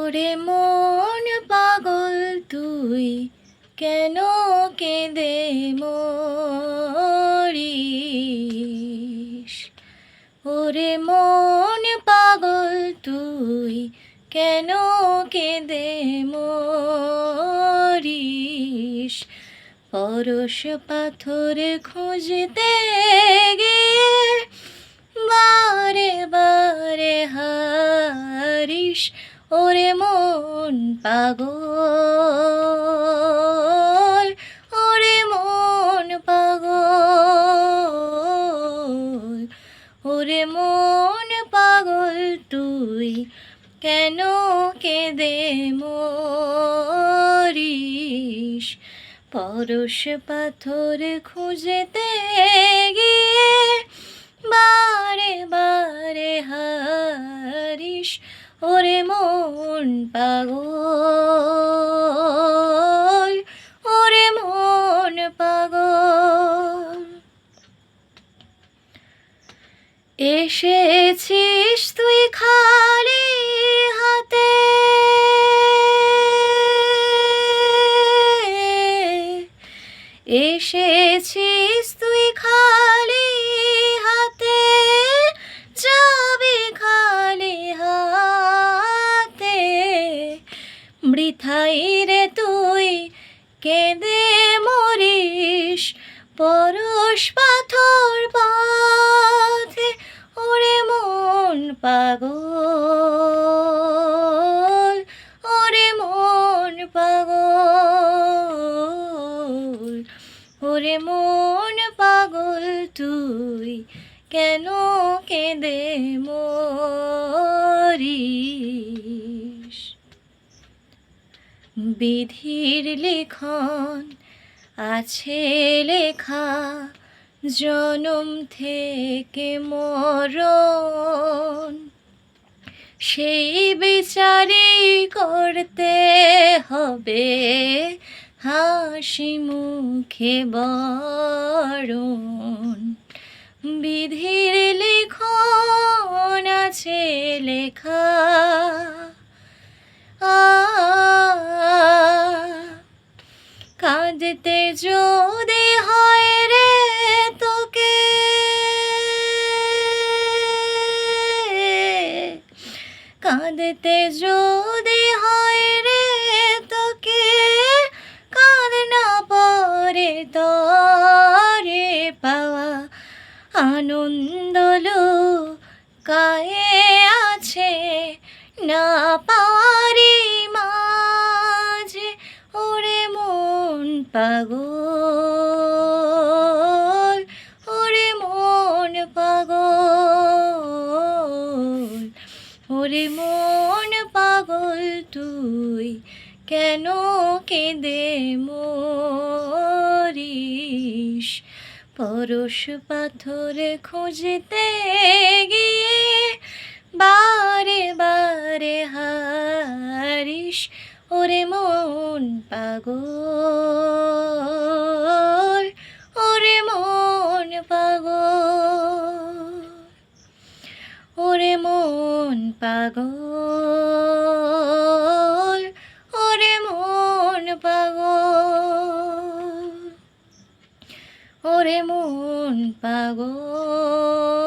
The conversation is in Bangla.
ওরে মন পাগল তুই কেন কেঁদে মরিস? ওরে মন পাগল তুই কেন কেঁদে মরিস? পরশ পাথর খুঁজতে গিয়ে বারে বারে হারিস। ওরে মন পাগল, ওরে মন পাগল, ওরে মন পাগল তুই কেন কেঁদে মরিস? পরশ পাথর খুঁজতে গিয়ে বারে বারে হারিস। ওরে মন পাগল, ওরে মন পাগল। এসেছিস তুই খালি হাতে, এসেছিস তুই খালি হাতে, যাবি খালি হাতে। বৃথাই রে তুই কেঁদে মরিস পরশ পাথর পথে। ওরে মন পাগল, ওরে মন পাগল, ওরে মন পাগল তুই কেন কেঁদে মরিস? বিধির লিখন আছে লেখা, জনম থেকে মরণ, সেই বিচারই করতে হবে হাসি মুখে বরণ। বিধির লিখন আছে লেখা, কাঁদতে যদি হয় রে তোকে, কাঁদতে যদি হয় রে তোকে, কাঁদনা পরে তরে পাওয়া আনন্দ লুকায়ে আছে না পাওয়ারি মাঝে। ওরে মন পাগল, ওরে মন পাগল, ওরে মন পাগল তুই কেন কেঁদে মরিস? পরশ পাথর খুঁজতে গিয়ে বারে বারে হারিস। ওরে মন পাগল, ওরে মন পাগল, ওরে মন পাগল, ওরে মন পাগল, ওরে মন পাগল।